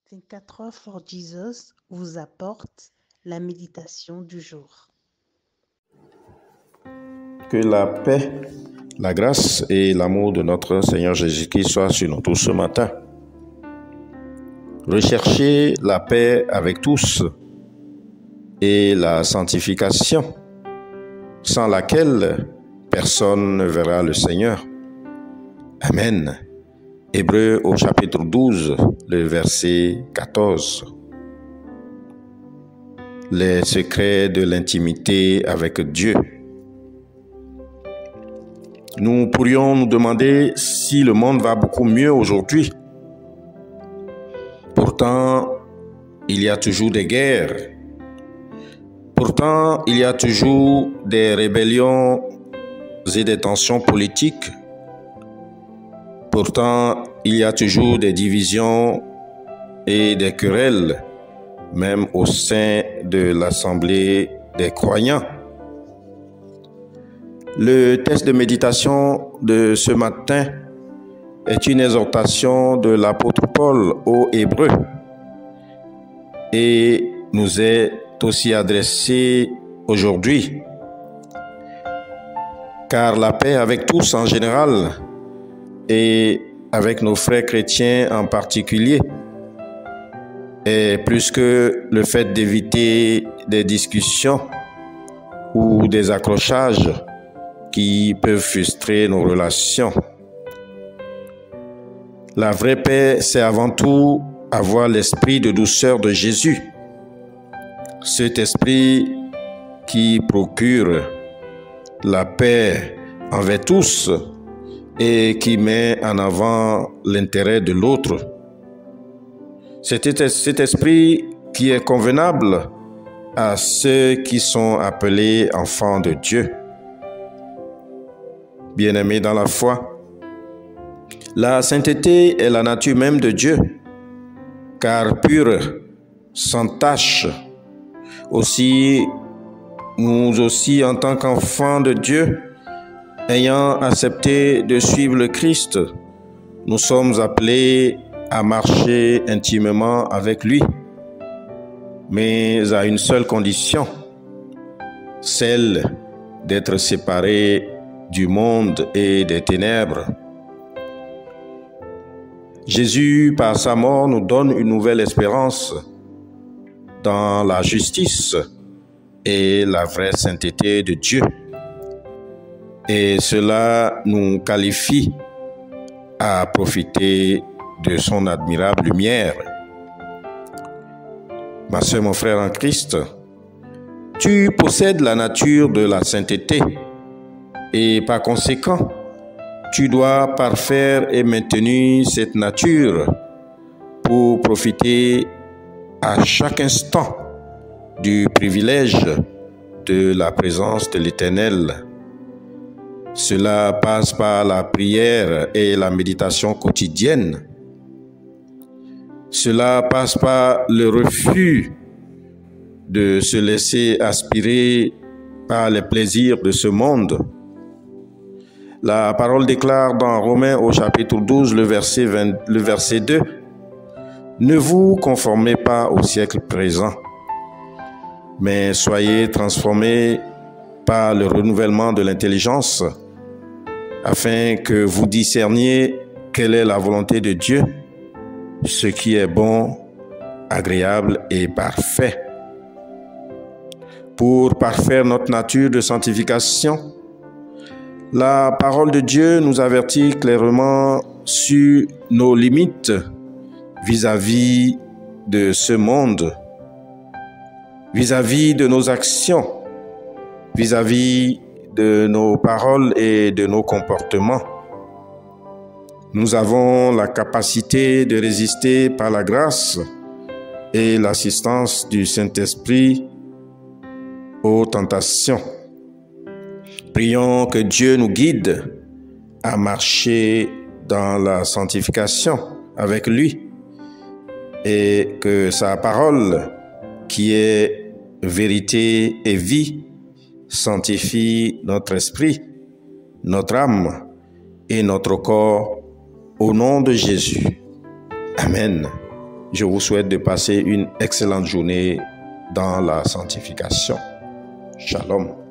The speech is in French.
Think 4 Hours for Jesus vous apporte la méditation du jour. Que la paix, la grâce et l'amour de notre Seigneur Jésus-Christ soient sur nous tous ce matin. Recherchez la paix avec tous et la sanctification, sans laquelle personne ne verra le Seigneur. Amen. Hébreux au chapitre 12, le verset 14. Les secrets de l'intimité avec Dieu. Nous pourrions nous demander si le monde va beaucoup mieux aujourd'hui. Pourtant, il y a toujours des guerres. Pourtant, il y a toujours des rébellions et des tensions politiques. Pourtant, il y a toujours des divisions et des querelles, même au sein de l'Assemblée des croyants. Le texte de méditation de ce matin est une exhortation de l'apôtre Paul aux Hébreux et nous est aussi adressé aujourd'hui. Car la paix avec tous en général et avec nos frères chrétiens en particulier est plus que le fait d'éviter des discussions ou des accrochages qui peuvent frustrer nos relations. La vraie paix, c'est avant tout avoir l'esprit de douceur de Jésus. Cet esprit qui procure la paix envers tous et qui met en avant l'intérêt de l'autre. C'est cet esprit qui est convenable à ceux qui sont appelés enfants de Dieu. Bien-aimés dans la foi, la sainteté est la nature même de Dieu, car pure, sans tache. Aussi, nous aussi, en tant qu'enfants de Dieu, ayant accepté de suivre le Christ, nous sommes appelés à marcher intimement avec lui, mais à une seule condition, celle d'être séparés du monde et des ténèbres. Jésus, par sa mort, nous donne une nouvelle espérance dans la justice et la vraie sainteté de Dieu. Et cela nous qualifie à profiter de son admirable lumière. Ma sœur, mon frère en Christ, tu possèdes la nature de la sainteté et par conséquent, tu dois parfaire et maintenir cette nature pour profiter à chaque instant du privilège de la présence de l'Éternel. Cela passe par la prière et la méditation quotidienne. Cela passe par le refus de se laisser aspirer par les plaisirs de ce monde. La parole déclare dans Romains au chapitre 12, le verset 2, « Ne vous conformez pas au siècle présent, mais soyez transformés par le renouvellement de l'intelligence, afin que vous discerniez quelle est la volonté de Dieu, ce qui est bon, agréable et parfait. » Pour parfaire notre nature de sanctification, la parole de Dieu nous avertit clairement sur nos limites vis-à-vis de ce monde, vis-à-vis de nos actions, vis-à-vis de nos paroles et de nos comportements. Nous avons la capacité de résister par la grâce et l'assistance du Saint-Esprit aux tentations. Prions que Dieu nous guide à marcher dans la sanctification avec lui et que sa parole, qui est vérité et vie, sanctifie notre esprit notre âme et notre corps au nom de Jésus. Amen. Je vous souhaite de passer une excellente journée dans la sanctification. Shalom.